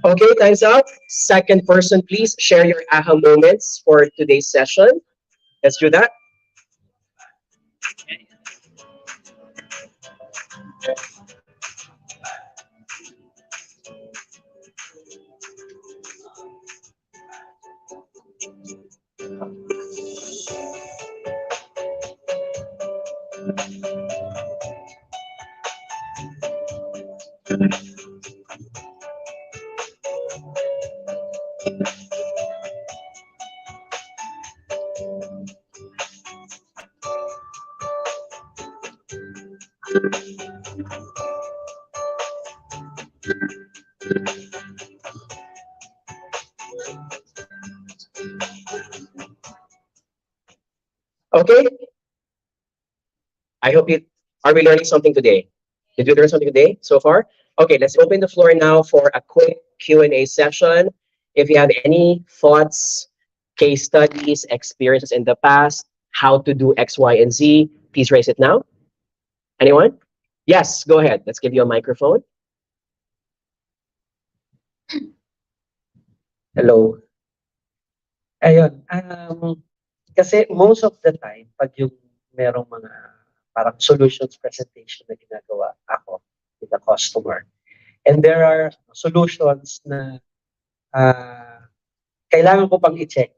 Okay, time's up. Second person, please share your aha moments for today's session. Let's do that. Okay, I hope you are we learning something today? Did we learn something today so far? Okay, let's open the floor now for a quick Q&A session. If you have any thoughts, case studies, experiences in the past, how to do X, Y, and Z, please raise it now. Anyone? Yes, go ahead. Let's give you a microphone. Hello. Ayun, kasi most of the time, pag yung merong mga parang solutions presentation na ginagawa ako with the customer, and there are solutions na kailangan ko pang i-check.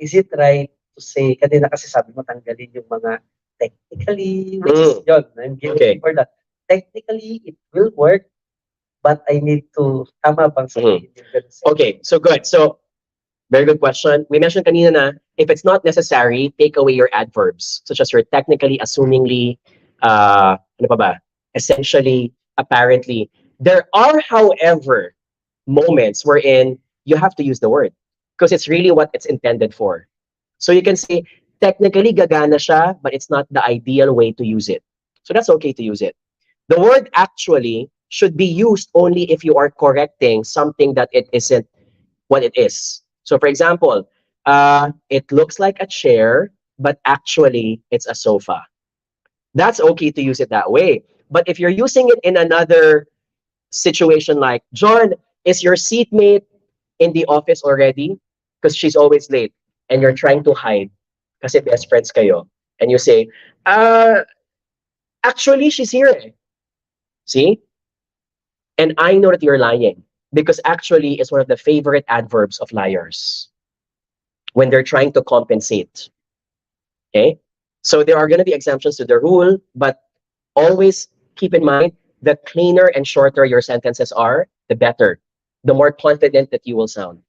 Is it right to say, kanina kasi sabi mo tanggalin yung mga technically, which is yun, I'm guilty for that. Technically, it will work, but I need to, tama bang sabihin yung ganun sa'yo? Okay, so good. So, very good question. We mentioned kanina na if it's not necessary, take away your adverbs, such as your technically, assumingly, ano pa ba? Essentially, apparently. There are, however, moments wherein you have to use the word because it's really what it's intended for. So you can say, technically gagana siya, but it's not the ideal way to use it. So that's okay to use it. The word actually should be used only if you are correcting something that it isn't what it is. So for example, it looks like a chair, but actually it's a sofa. That's okay to use it that way. But if you're using it in another situation like, John, is your seatmate in the office already? Because she's always late and you're trying to hide kasi best friends kayo. And you say, actually, she's here. See? And I know that you're lying because actually it's one of the favorite adverbs of liars when they're trying to compensate. Okay? So there are going to be exemptions to the rule, but always keep in mind the cleaner and shorter your sentences are, the better. The more confident that you will sound.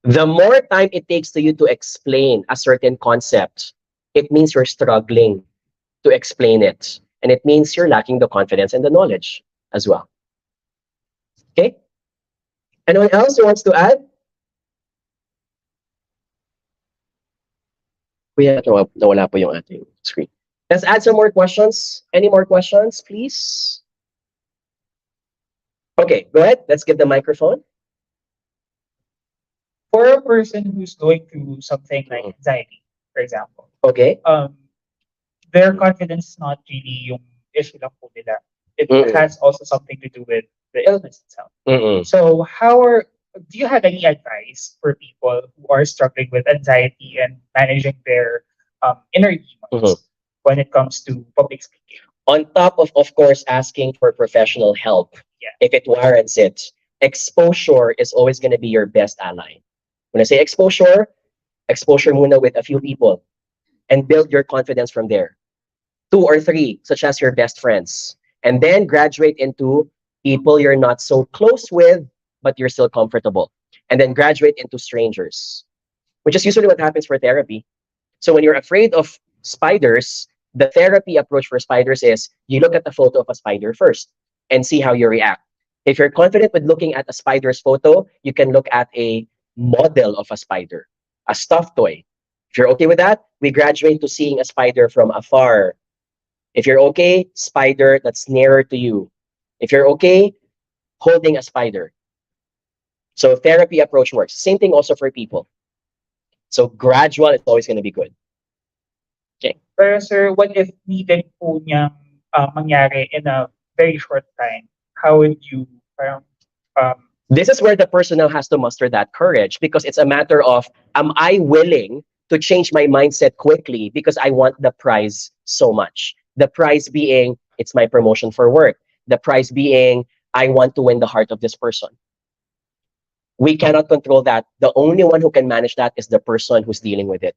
The more time it takes to you to explain a certain concept, it means you're struggling to explain it. And it means you're lacking the confidence and the knowledge as well. Okay? Anyone else who wants to add? Kuya, nawala po yung ating screen. Let's add some more questions. Any more questions, please? Okay, go ahead. Let's give the microphone. For a person who's going through something like anxiety, for example, Okay. their confidence is not really yung issue lang po nila. It has also something to do with the illness itself. So do you have any advice for people who are struggling with anxiety and managing their inner demons when it comes to public speaking? On top of course, asking for professional help, if it warrants it, exposure is always going to be your best ally. When I say exposure muna with a few people and build your confidence from there. 2 or 3, such as your best friends. And then graduate into people you're not so close with, but you're still comfortable. And then graduate into strangers, which is usually what happens for therapy. So when you're afraid of spiders, the therapy approach for spiders is you look at the photo of a spider first and see how you react. If you're confident with looking at a spider's photo, you can look at a model of a spider, a stuffed toy. If you're okay with that, we we graduate to seeing a spider from afar. If you're okay, spider that's nearer to you. If you're okay, holding a spider. So therapy approach works. Same thing also for people. So gradual is always going to be good. Okay. Pero sir, what if needed po niyang mangyari in a very short time? How would you parang, This is where the person now has to muster that courage, because it's a matter of, am I willing to change my mindset quickly because I want the prize so much? The prize being, it's my promotion for work. The prize being, I want to win the heart of this person. We cannot control that. The only one who can manage that is the person who's dealing with it.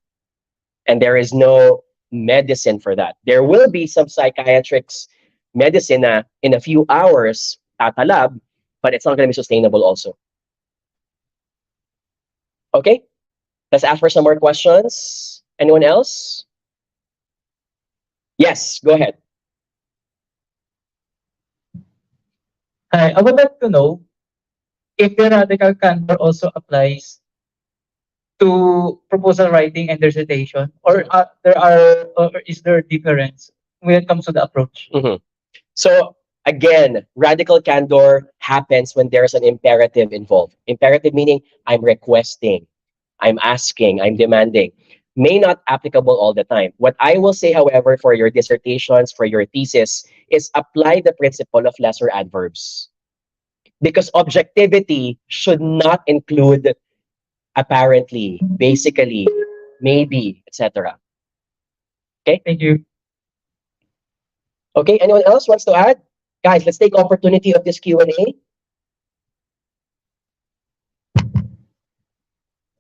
And there is no medicine for that. There will be some psychiatrics medicine na in a few hours tatalab, but it's not going to be sustainable also. Okay? Let's ask for some more questions. Anyone else? Yes, go ahead. Hi, I would like to know if the radical candor also applies to proposal writing and dissertation, or is there a difference when it comes to the approach? So again, radical candor happens when there's an imperative involved. Imperative meaning I'm requesting, I'm asking, I'm demanding. May not applicable all the time. What I will say, however, for your dissertations, for your thesis, is apply the principle of lesser adverbs. Because objectivity should not include apparently, basically, maybe, etc. Thank you. Okay, anyone else wants to add? Guys, let's take opportunity of this Q&A.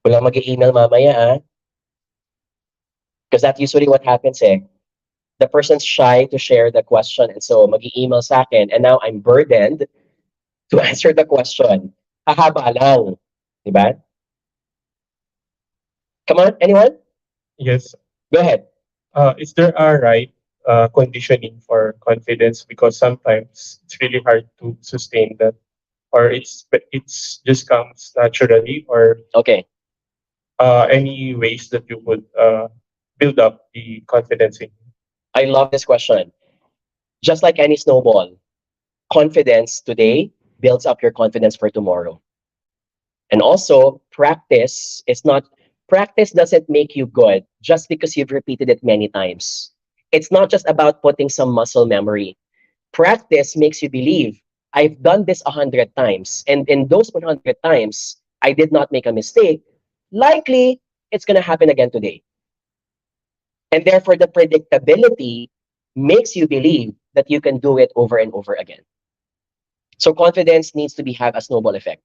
Walang mag-i-email mamaya, ah. Because that's usually what happens, eh. The person's shy to share the question, and so mag-i-email sa akin, and now I'm burdened to answer the question. Hahaba lang. Diba? Come on, anyone? Yes. Go ahead. Is there a right conditioning for confidence? Because sometimes it's really hard to sustain that, or it's just comes naturally, or Okay. any ways that you would build up the confidence in. I love this question. Just like any snowball, confidence today builds up your confidence for tomorrow. And also, practice doesn't make you good just because you've repeated it many times. It's not just about putting some muscle memory. Practice makes you believe, I've done this 100 times, and in those 100 times, I did not make a mistake. Likely, it's going to happen again today. And therefore, the predictability makes you believe that you can do it over and over again. So confidence needs to have a snowball effect.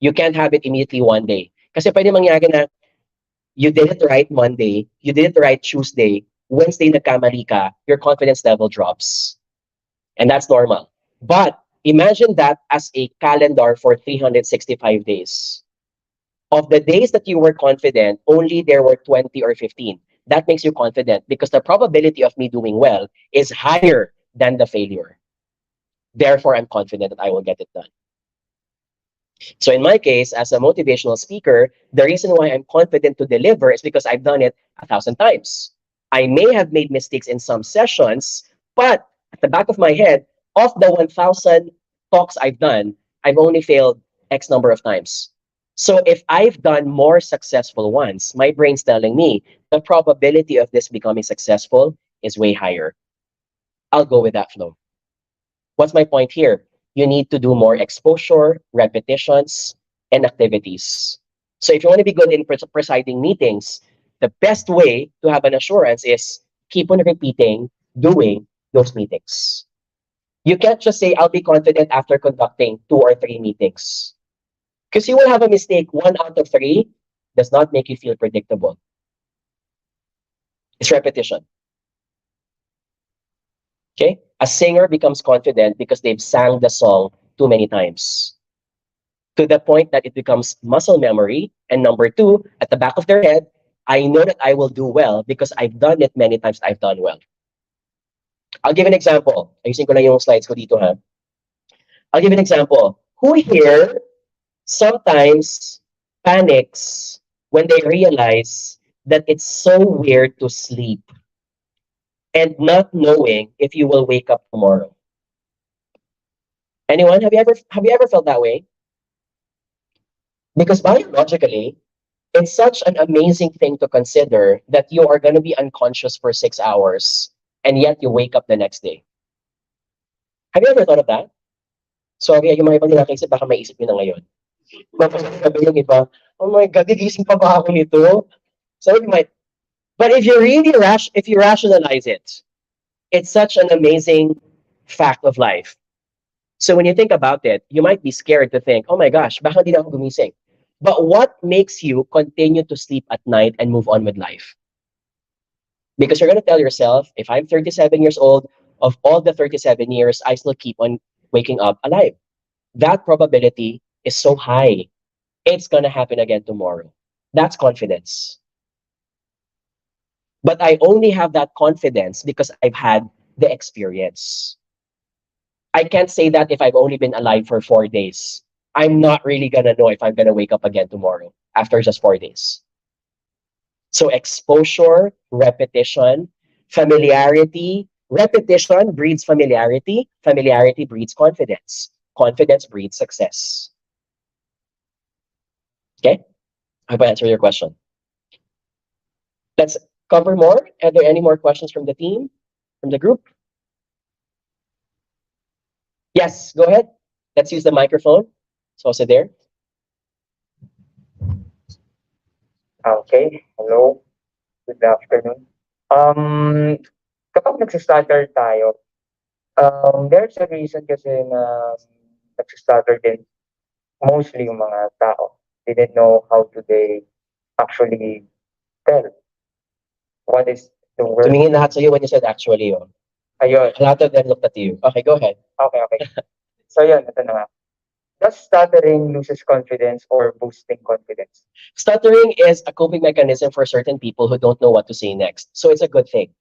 You can't have it immediately one day. Kasi pwede mangyari na you did it right Monday, you did it right Tuesday, Wednesday nagkamali ka, your confidence level drops. And that's normal. But imagine that as a calendar for 365 days. Of the days that you were confident, only there were 20 or 15. That makes you confident because the probability of me doing well is higher than the failure. Therefore, I'm confident that I will get it done. So in my case, as a motivational speaker, the reason why I'm confident to deliver is because I've done it 1,000 times. I may have made mistakes in some sessions, but at the back of my head, of the 1,000 talks I've done, I've only failed X number of times. So if I've done more successful ones, my brain's telling me the probability of this becoming successful is way higher. I'll go with that flow. What's my point here? You need to do more exposure, repetitions, and activities. So if you want to be good in presiding meetings, the best way to have an assurance is keep on repeating, doing those meetings. You can't just say, I'll be confident after conducting 2 or 3 meetings. Because you will have a mistake. 1 out of 3 does not make you feel predictable. It's repetition. Okay? A singer becomes confident because they've sang the song too many times. To the point that it becomes muscle memory. And number 2, at the back of their head, I know that I will do well because I've done it many times. I've done well. I'll give an example. Ayusin ko lang yung slides ko dito, ha? I'll give an example. Who here sometimes panics when they realize that it's so weird to sleep and not knowing if you will wake up tomorrow. Anyone? Have you ever felt that way? Because biologically, it's such an amazing thing to consider that you are going to be unconscious for 6 hours and yet you wake up the next day. Have you ever thought of that? Sorry, yung mga ibang nakakaisip, baka maisip nyo na ngayon. Sabi yung iba, oh my God, gigising pa ba ako nito? So you might, but if you rationalize it, it's such an amazing fact of life. So when you think about it, you might be scared to think, oh my gosh, baka hindi na ako gumising. But what makes you continue to sleep at night and move on with life? Because you're going to tell yourself, if I'm 37 years old, of all the 37 years, I still keep on waking up alive. That probability is so high. It's going to happen again tomorrow. That's confidence. But I only have that confidence because I've had the experience. I can't say that if I've only been alive for 4 days. I'm not really going to know if I'm going to wake up again tomorrow after just 4 days. So exposure, repetition, familiarity. Repetition breeds familiarity. Familiarity breeds confidence. Confidence breeds success. Okay? I hope I answered your question. Let's cover more. Are there any more questions from the team, from the group? Yes, go ahead. Let's use the microphone. It's also there. Okay, hello. Good afternoon. Kapag nagsistutter tayo, there's a reason kasi na nagsistutter din mostly yung mga tao. They didn't know how to they actually tell what is the word. Tumingin lahat sa'yo when you said actually. Oh. Ayun, A lot of them looked at you. Okay, go ahead. okay. So yun, ito na nga. Does stuttering loses confidence or boosting confidence? Stuttering is a coping mechanism for certain people who don't know what to say next. So it's a good thing.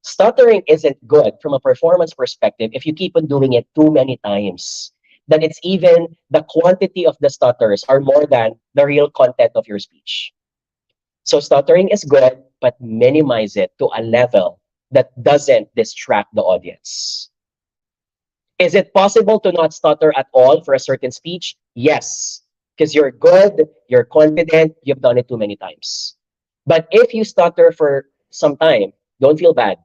Stuttering isn't good from a performance perspective if you keep on doing it too many times. That it's even the quantity of the stutters are more than the real content of your speech. So stuttering is good, but minimize it to a level that doesn't distract the audience. Is it possible to not stutter at all for a certain speech? Yes, because you're good, you're confident, you've done it too many times. But if you stutter for some time, don't feel bad.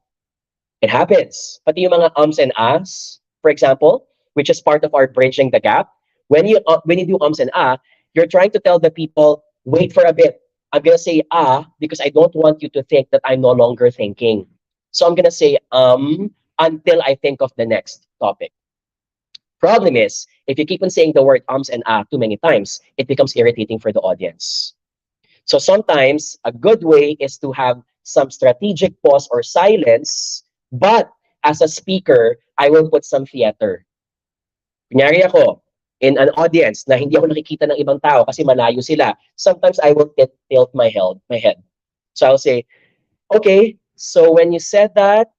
It happens. Pati yung mga ums and ahs, for example, which is part of our bridging the gap. When you do ums and ah, you're trying to tell the people, wait for a bit. I'm gonna say ah because I don't want you to think that I'm no longer thinking. So I'm gonna say until I think of the next topic. Problem is, if you keep on saying the word ums and ah too many times, it becomes irritating for the audience. So sometimes a good way is to have some strategic pause or silence, but as a speaker, I will put some theater. Kunyari ako, in an audience na hindi ako nakikita ng ibang tao kasi malayo sila, sometimes I will tilt my head. So I'll say, okay, so when you said that,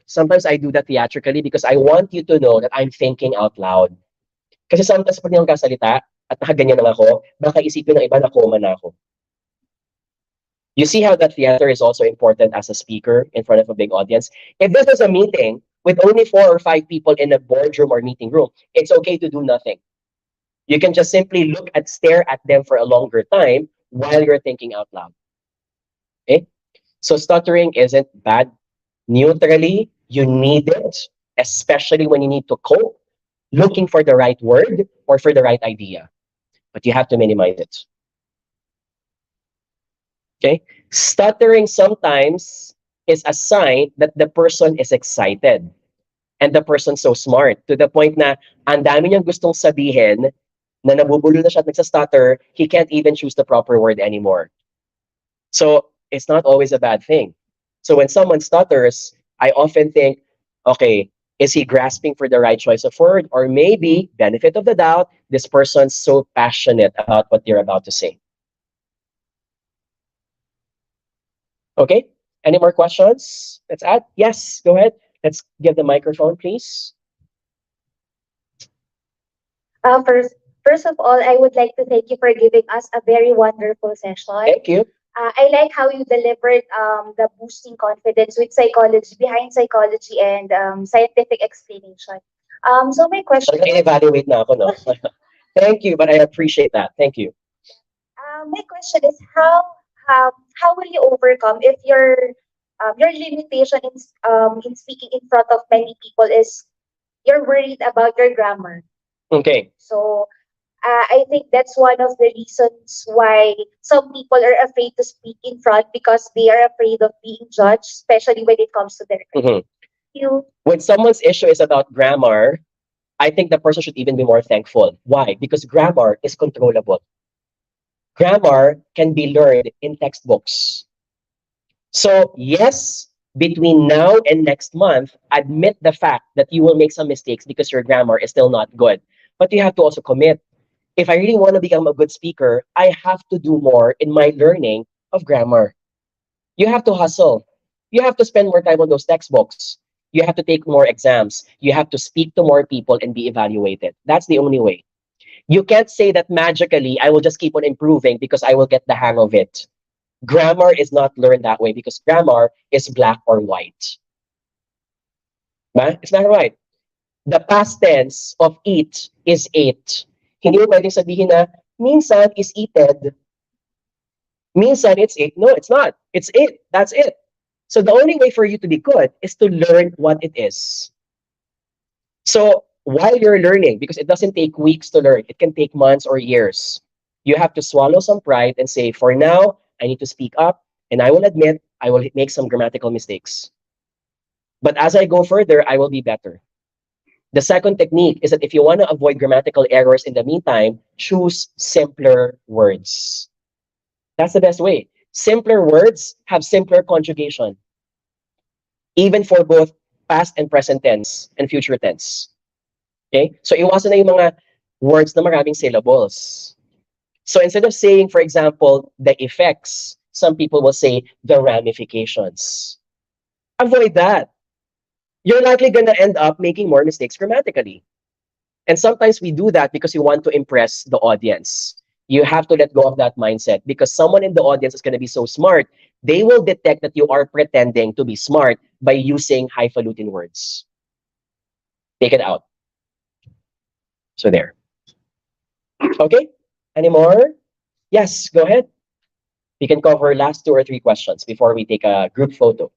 sometimes I do that theatrically because I want you to know that I'm thinking out loud. Kasi sometimes pag niyang kasalita at nakaganyan lang ako, baka isipin ng iba na koma na ako. You see how that theater is also important as a speaker in front of a big audience? If this is a meeting with only 4 or 5 people in a boardroom or meeting room, it's okay to do nothing. You can just simply stare at them for a longer time while you're thinking out loud. Okay? So stuttering isn't bad. Neutrally, you need it, especially when you need to cope, looking for the right word or for the right idea. But you have to minimize it. Okay? Stuttering sometimes is a sign that the person is excited and the person's so smart to the point na ang dami niyang gustong sabihin na nabubulo na siya at nagsastutter, he can't even choose the proper word anymore. So it's not always a bad thing. So when someone stutters, I often think, okay, is he grasping for the right choice of word? Or maybe, benefit of the doubt, this person's so passionate about what they're about to say. Okay, any more questions? Let's add. Yes, go ahead. Let's give the microphone, please. First of all, I would like to thank you for giving us a very wonderful session. Thank you. I like how you delivered the boosting confidence with psychology, behind psychology and scientific explanation. So my question, Talagang evaluate na ako, no? Thank you, but I appreciate that. Thank you. my question is how will you overcome if your limitation in speaking in front of many people is you're worried about your grammar. Okay. So I think that's one of the reasons why some people are afraid to speak in front because they are afraid of being judged, especially when it comes to their Mhm. you. When someone's issue is about grammar, I think the person should even be more thankful. Why? Because grammar is controllable. Grammar can be learned in textbooks. So, yes, between now and next month, admit the fact that you will make some mistakes because your grammar is still not good. But you have to also commit. If I really want to become a good speaker, I have to do more in my learning of grammar. You have to hustle. You have to spend more time on those textbooks. You have to take more exams. You have to speak to more people and be evaluated. That's the only way. You can't say that magically I will just keep on improving because I will get the hang of it. Grammar is not learned that way because grammar is black or white. Ba? It's black or white. The past tense of eat is ate. Hindi mo pwedeng sabihin na minsan is eated. Minsan it's it. No, it's not. It's it. That's it. So the only way for you to be good is to learn what it is. So while you're learning, because it doesn't take weeks to learn, it can take months or years. You have to swallow some pride and say, for now, I need to speak up, and I will admit I will make some grammatical mistakes. But as I go further, I will be better. The second technique is that if you want to avoid grammatical errors in the meantime, choose simpler words. That's the best way. Simpler words have simpler conjugation, even for both past and present tense and future tense. Okay? So iwasan na yung mga words na maraming syllables. So instead of saying, for example, the effects, some people will say the ramifications. Avoid that. You're likely going to end up making more mistakes grammatically. And sometimes we do that because we want to impress the audience. You have to let go of that mindset because someone in the audience is going to be so smart, they will detect that you are pretending to be smart by using highfalutin words. Take it out. So there. Okay? Any more? Yes, go ahead. We can cover last 2 or 3 questions before we take a group photo.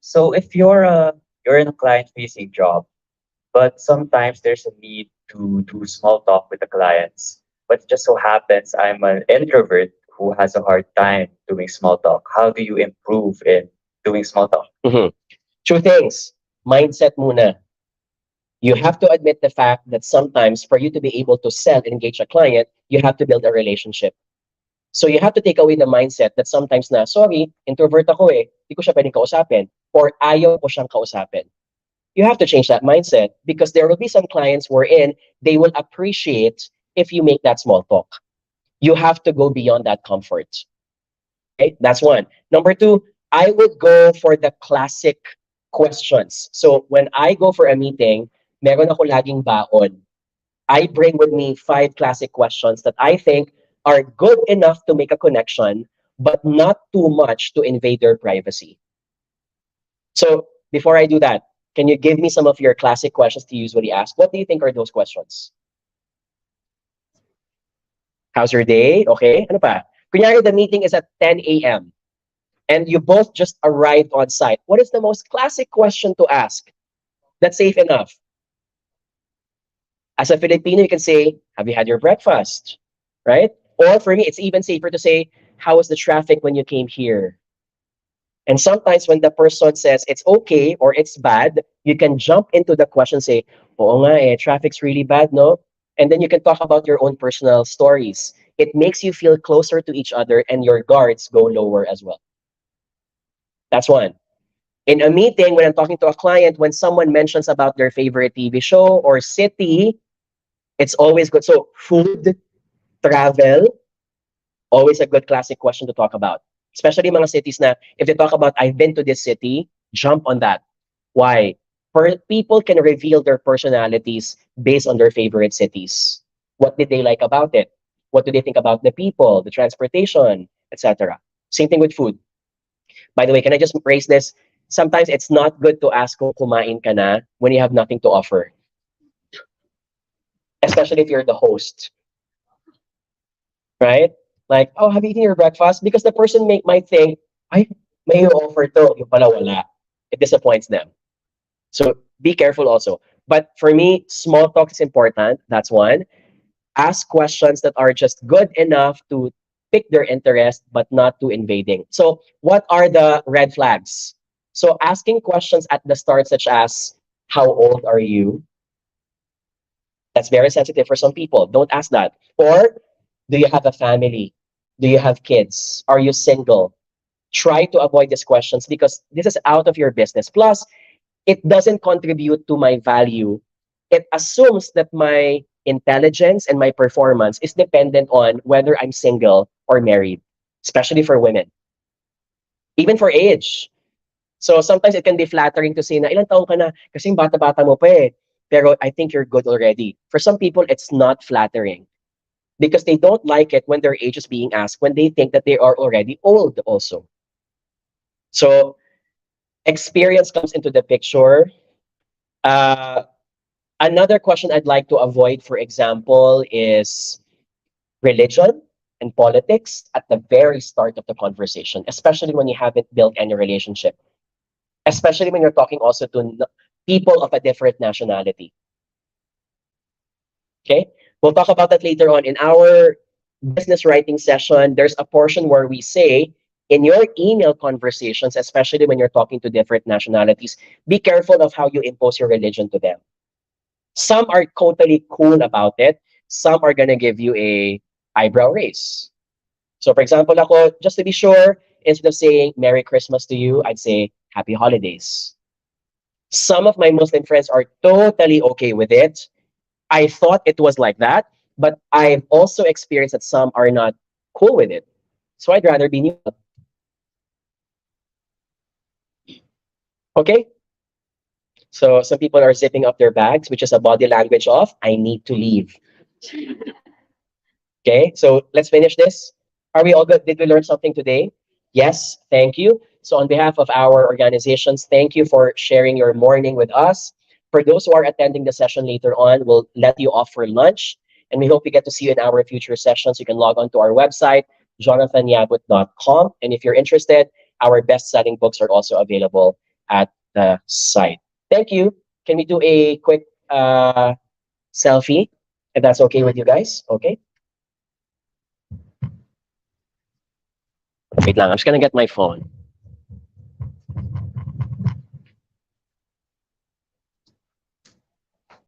So if you're in a client-facing job, but sometimes there's a need to do small talk with the clients. But it just so happens I'm an introvert who has a hard time doing small talk. How do you improve in doing small talk? Mhm. 2 things. Mindset muna. You have to admit the fact that sometimes for you to be able to sell and engage a client, you have to build a relationship. So you have to take away the mindset that sometimes na, sorry, introvert ako eh, di ko siya pwedeng kausapin, or ayaw ko siyang kausapin. You have to change that mindset because there will be some clients wherein they will appreciate if you make that small talk. You have to go beyond that comfort. Okay, that's one. Number 2, I would go for the classic questions. So when I go for a meeting, meron ako laging baon. I bring with me 5 classic questions that I think are good enough to make a connection, but not too much to invade their privacy. So before I do that, can you give me some of your classic questions to usually ask? What do you think are those questions? How's your day? Okay. Ano pa? Kunyari, the meeting is at 10 a.m. and you both just arrived on site. What is the most classic question to ask that's safe enough? As a Filipino, you can say, have you had your breakfast? Right? Or for me, it's even safer to say, how was the traffic when you came here? And sometimes when the person says it's okay or it's bad, you can jump into the question, say, oo nga eh, traffic's really bad, no? And then you can talk about your own personal stories. It makes you feel closer to each other and your guards go lower as well. That's one. In a meeting, when I'm talking to a client, when someone mentions about their favorite TV show or city, it's always good. So food, travel, always a good classic question to talk about. Especially mga cities na, if they talk about, I've been to this city, jump on that. Why? People can reveal their personalities based on their favorite cities. What did they like about it? What do they think about the people, the transportation, etc.? Same thing with food. By the way, can I just raise this? Sometimes it's not good to ask kung kumain ka na when you have nothing to offer. Especially if you're the host. Right? Like, oh, have you eaten your breakfast? Because the person might think, ay, may you offer to. Yung pala wala. It disappoints them. So be careful also. But for me, small talk is important. That's one. Ask questions that are just good enough to pick their interest, but not too invading. So what are the red flags? So asking questions at the start, such as, how old are you? That's very sensitive for some people. Don't ask that. Or, do you have a family? Do you have kids? Are you single? Try to avoid these questions because this is out of your business. Plus, it doesn't contribute to my value. It assumes that my intelligence and my performance is dependent on whether I'm single or married, especially for women. Even for age. So sometimes it can be flattering to say na ilang taon ka na kasi bata-bata mo pa eh. Pero I think you're good already. For some people, it's not flattering because they don't like it when their age is being asked when they think that they are already old also. So experience comes into the picture. Another question I'd like to avoid, for example, is religion and politics at the very start of the conversation, especially when you haven't built any relationship, especially when you're talking also to people of a different nationality. Okay, we'll talk about that later on in our business writing session. There's a portion where we say, in your email conversations, especially when you're talking to different nationalities, be careful of how you impose your religion to them. Some are totally cool about it. Some are gonna give you a eyebrow raise. So for example, ako, just to be sure, instead of saying Merry Christmas to you, I'd say Happy Holidays. Some of my Muslim friends are totally okay with it. I thought it was like that, but I've also experienced that some are not cool with it. So I'd rather be neutral. Okay? So some people are zipping up their bags, which is a body language of, I need to leave. Okay, so let's finish this. Are we all good? Did we learn something today? Yes, thank you. So on behalf of our organizations, thank you for sharing your morning with us. For those who are attending the session later on, we'll let you off for lunch. And we hope we get to see you in our future sessions. You can log on to our website, jonathanyabut.com. And if you're interested, our best-selling books are also available at the site. Thank you. Can we do a quick selfie? If that's okay with you guys? Okay. Wait lang, I'm just gonna get my phone.